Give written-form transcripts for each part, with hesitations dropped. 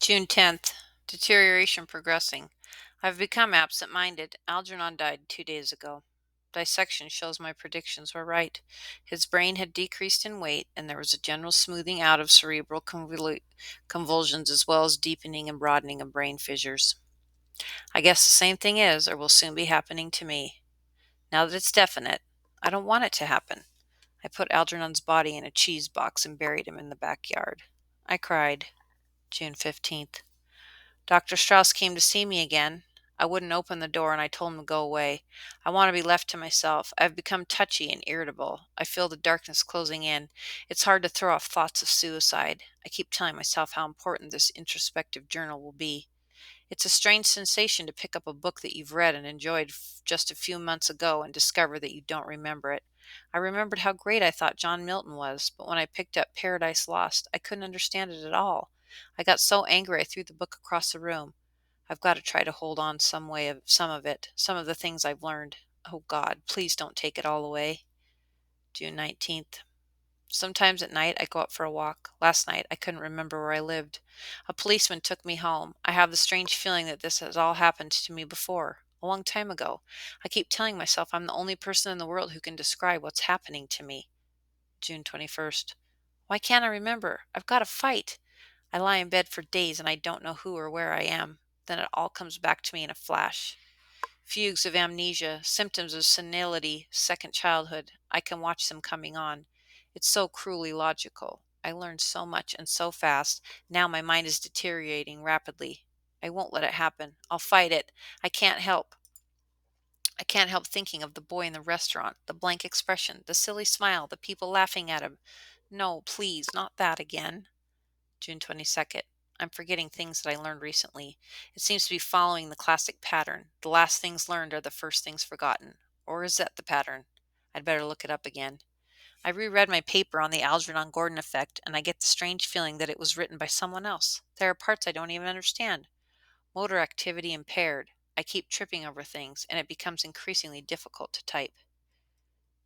June 10th. Deterioration progressing. I've become absent-minded. Algernon died 2 days ago. Dissection shows my predictions were right. His brain had decreased in weight, and there was a general smoothing out of cerebral convulsions as well as deepening and broadening of brain fissures. I guess the same thing is, or will soon be happening to me. Now that it's definite, I don't want it to happen. I put Algernon's body in a cheese box and buried him in the backyard. I cried. June 15th. Dr. Strauss came to see me again. I wouldn't open the door and I told him to go away. I want to be left to myself. I've become touchy and irritable. I feel the darkness closing in. It's hard to throw off thoughts of suicide. I keep telling myself how important this introspective journal will be. It's a strange sensation to pick up a book that you've read and enjoyed just a few months ago and discover that you don't remember it. I remembered how great I thought John Milton was, but when I picked up Paradise Lost, I couldn't understand it at all. I got so angry I threw the book across the room. I've got to try to hold on some of it, some of the things I've learned. Oh God, please don't take it all away. June 19th. Sometimes at night I go out for a walk. Last night I couldn't remember where I lived. A policeman took me home. I have the strange feeling that this has all happened to me before, a long time ago. I keep telling myself I'm the only person in the world who can describe what's happening to me. June 21st. Why can't I remember? I've got to fight. I lie in bed for days and I don't know who or where I am. Then it all comes back to me in a flash. Fugues of amnesia, symptoms of senility, second childhood. I can watch them coming on. It's so cruelly logical. I learned so much and so fast. Now my mind is deteriorating rapidly. I won't let it happen. I'll fight it. I can't help. I can't help thinking of the boy in the restaurant, the blank expression, the silly smile, the people laughing at him. No, please, not that again. June 22nd. I'm forgetting things that I learned recently. It seems to be following the classic pattern. The last things learned are the first things forgotten. Or is that the pattern? I'd better look it up again. I reread my paper on the Algernon Gordon effect, and I get the strange feeling that it was written by someone else. There are parts I don't even understand. Motor activity impaired. I keep tripping over things, and it becomes increasingly difficult to type.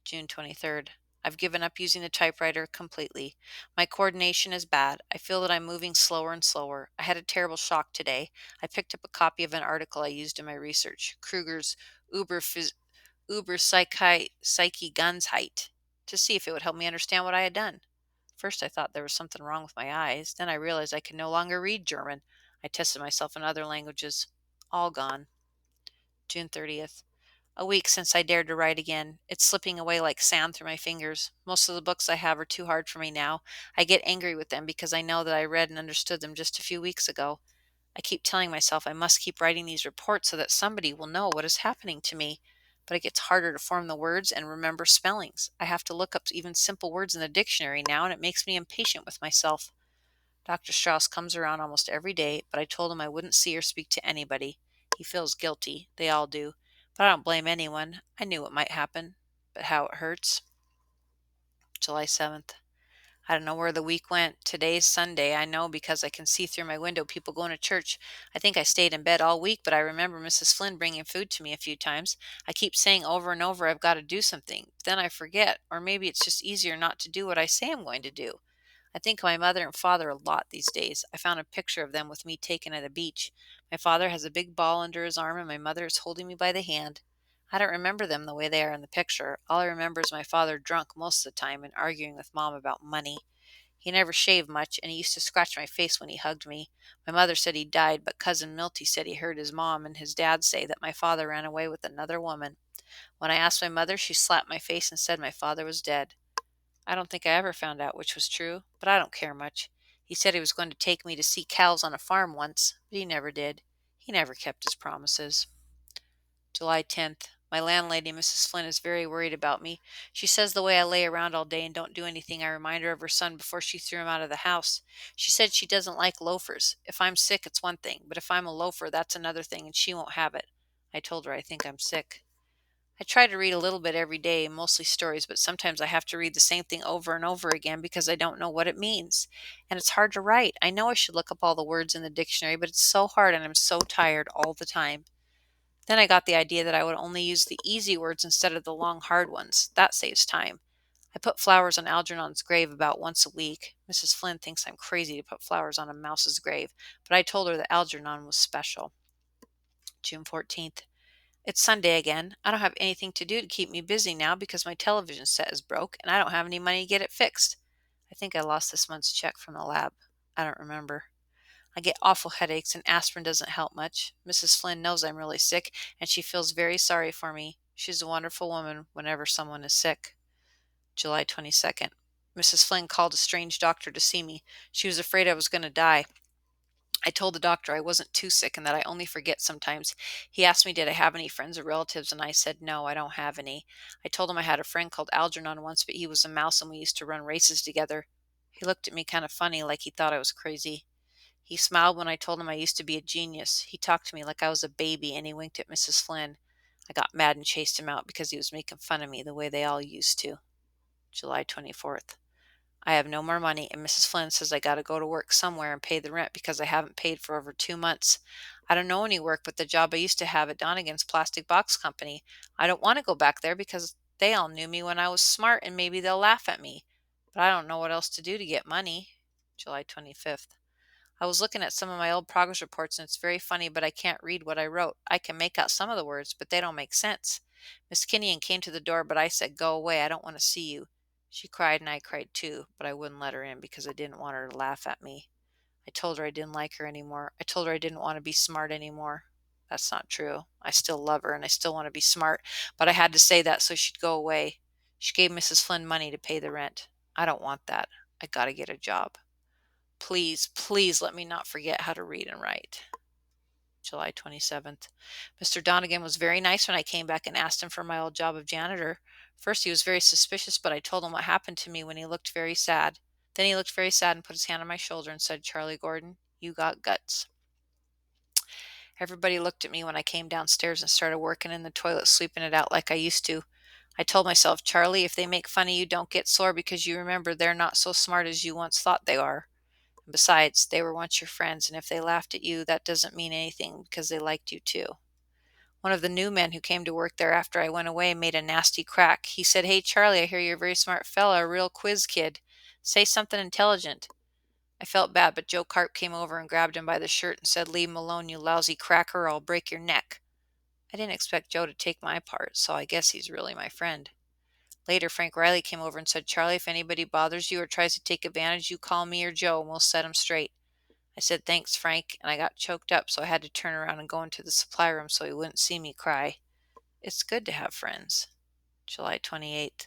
June 23rd. I've given up using the typewriter completely. My coordination is bad. I feel that I'm moving slower and slower. I had a terrible shock today. I picked up a copy of an article I used in my research, Kruger's Uber Psyche Gunsheit, to see if it would help me understand what I had done. First, I thought there was something wrong with my eyes. Then I realized I could no longer read German. I tested myself in other languages. All gone. June 30th. A week since I dared to write again. It's slipping away like sand through my fingers. Most of the books I have are too hard for me now. I get angry with them because I know that I read and understood them just a few weeks ago. I keep telling myself I must keep writing these reports so that somebody will know what is happening to me. But it gets harder to form the words and remember spellings. I have to look up even simple words in the dictionary now, and it makes me impatient with myself. Dr. Strauss comes around almost every day, but I told him I wouldn't see or speak to anybody. He feels guilty. They all do. But I don't blame anyone. I knew what might happen. But how it hurts. July 7th. I don't know where the week went. Today's Sunday. I know because I can see through my window people going to church. I think I stayed in bed all week, but I remember Mrs. Flynn bringing food to me a few times. I keep saying over and over I've got to do something. But then I forget. Or maybe it's just easier not to do what I say I'm going to do. I think of my mother and father a lot these days. I found a picture of them with me taken at a beach. My father has a big ball under his arm and my mother is holding me by the hand. I don't remember them the way they are in the picture. All I remember is my father drunk most of the time and arguing with Mom about money. He never shaved much, and he used to scratch my face when he hugged me. My mother said he died, but Cousin Milty said he heard his mom and his dad say that my father ran away with another woman. When I asked my mother, she slapped my face and said my father was dead. I don't think I ever found out which was true, but I don't care much. He said he was going to take me to see cows on a farm once, but he never did. He never kept his promises. July 10th. My landlady, Mrs. Flynn, is very worried about me. She says the way I lay around all day and don't do anything, I remind her of her son before she threw him out of the house. She said she doesn't like loafers. If I'm sick, it's one thing, but if I'm a loafer, that's another thing, and she won't have it. I told her I think I'm sick. I try to read a little bit every day, mostly stories, but sometimes I have to read the same thing over and over again because I don't know what it means. And it's hard to write. I know I should look up all the words in the dictionary, but it's so hard and I'm so tired all the time. Then I got the idea that I would only use the easy words instead of the long, hard ones. That saves time. I put flowers on Algernon's grave about once a week. Mrs. Flynn thinks I'm crazy to put flowers on a mouse's grave, but I told her that Algernon was special. June 14th. It's Sunday again. I don't have anything to do to keep me busy now because my television set is broke and I don't have any money to get it fixed. I think I lost this month's check from the lab. I don't remember. I get awful headaches and aspirin doesn't help much. Mrs. Flynn knows I'm really sick and she feels very sorry for me. She's a wonderful woman whenever someone is sick. July 22nd. Mrs. Flynn called a strange doctor to see me. She was afraid I was going to die. I told the doctor I wasn't too sick and that I only forget sometimes. He asked me did I have any friends or relatives, and I said no, I don't have any. I told him I had a friend called Algernon once, but he was a mouse and we used to run races together. He looked at me kind of funny, like he thought I was crazy. He smiled when I told him I used to be a genius. He talked to me like I was a baby, and he winked at Mrs. Flynn. I got mad and chased him out because he was making fun of me the way they all used to. July 24th. I have no more money, and Mrs. Flynn says I got to go to work somewhere and pay the rent because I haven't paid for over 2 months. I don't know any work but the job I used to have at Donegan's Plastic Box Company. I don't want to go back there because they all knew me when I was smart and maybe they'll laugh at me. But I don't know what else to do to get money. July 25th. I was looking at some of my old progress reports and it's very funny, but I can't read what I wrote. I can make out some of the words, but they don't make sense. Miss Kinnian came to the door, but I said, "Go away, I don't want to see you." She cried and I cried too, but I wouldn't let her in because I didn't want her to laugh at me. I told her I didn't like her anymore. I told her I didn't want to be smart anymore. That's not true. I still love her and I still want to be smart, but I had to say that so she'd go away. She gave Mrs. Flynn money to pay the rent. I don't want that. I got to get a job. Please, please let me not forget how to read and write. July 27th. Mr. Donegan was very nice when I came back and asked him for my old job of janitor. First he was very suspicious, but I told him what happened to me when he looked very sad. Then he looked very sad and put his hand on my shoulder and said, "Charlie Gordon, you got guts." Everybody looked at me when I came downstairs and started working in the toilet, sweeping it out like I used to. I told myself, "Charlie, if they make fun of you, don't get sore because you remember they're not so smart as you once thought they are. Besides, they were once your friends, and if they laughed at you, that doesn't mean anything because they liked you too." One of the new men who came to work there after I went away made a nasty crack. He said, "Hey, Charlie, I hear you're a very smart fella, a real quiz kid. Say something intelligent." I felt bad, but Joe Carp came over and grabbed him by the shirt and said, "Leave him alone, you lousy cracker, or I'll break your neck." I didn't expect Joe to take my part, so I guess he's really my friend. Later, Frank Riley came over and said, "Charlie, if anybody bothers you or tries to take advantage, you call me or Joe and we'll set 'em straight." I said, "Thanks, Frank," and I got choked up, so I had to turn around and go into the supply room so he wouldn't see me cry. It's good to have friends. July 28th.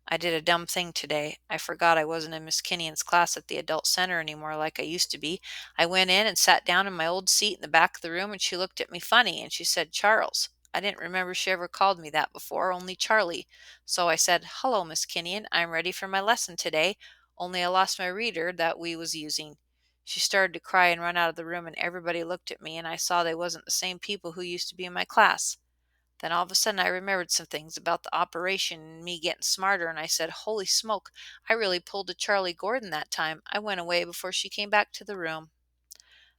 I did a dumb thing today. I forgot I wasn't in Miss Kinnian's class at the adult center anymore like I used to be. I went in and sat down in my old seat in the back of the room and she looked at me funny and she said, "Charles." I didn't remember she ever called me that before, only Charlie. So I said, "Hello, Miss Kinnian. I'm ready for my lesson today, only I lost my reader that we was using." She started to cry and run out of the room and everybody looked at me and I saw they wasn't the same people who used to be in my class. Then all of a sudden I remembered some things about the operation and me getting smarter and I said, "Holy smoke, I really pulled a Charlie Gordon that time. I went away before she came back to the room.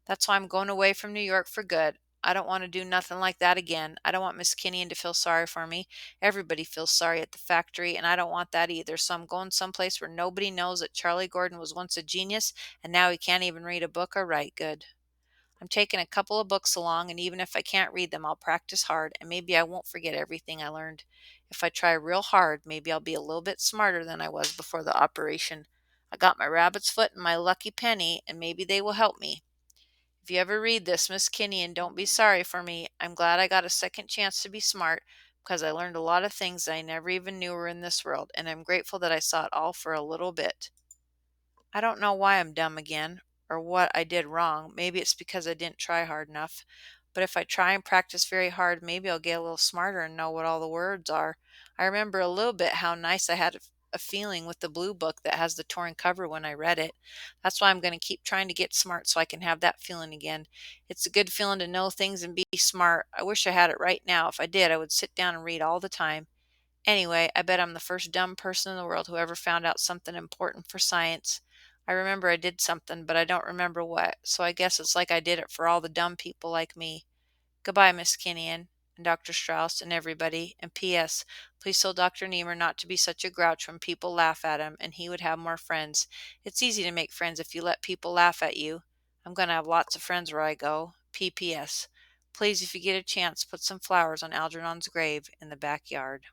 That's why I'm going away from New York for good. I don't want to do nothing like that again. I don't want Miss Kinnian to feel sorry for me. Everybody feels sorry at the factory, and I don't want that either. So I'm going someplace where nobody knows that Charlie Gordon was once a genius, and now he can't even read a book or write good. I'm taking a couple of books along, and even if I can't read them, I'll practice hard, and maybe I won't forget everything I learned. If I try real hard, maybe I'll be a little bit smarter than I was before the operation. I got my rabbit's foot and my lucky penny, and maybe they will help me. If you ever read this, Miss Kinnian, don't be sorry for me. I'm glad I got a second chance to be smart because I learned a lot of things that I never even knew were in this world, and I'm grateful that I saw it all for a little bit. I don't know why I'm dumb again or what I did wrong. Maybe it's because I didn't try hard enough. But if I try and practice very hard, maybe I'll get a little smarter and know what all the words are. I remember a little bit how nice I had a feeling with the blue book that has the torn cover when I read it. That's why I'm going to keep trying to get smart so I can have that feeling again. It's a good feeling to know things and be smart. I wish I had it right now. If I did, I would sit down and read all the time. Anyway, I bet I'm the first dumb person in the world who ever found out something important for science. I remember I did something, but I don't remember what, so I guess it's like I did it for all the dumb people like me. Goodbye, Miss Kinnian. and Dr. Strauss and everybody. And P.S. Please tell Dr. Niemer not to be such a grouch when people laugh at him, and he would have more friends. It's easy to make friends if you let people laugh at you. I'm going to have lots of friends where I go. P.P.S. Please, if you get a chance, put some flowers on Algernon's grave in the backyard.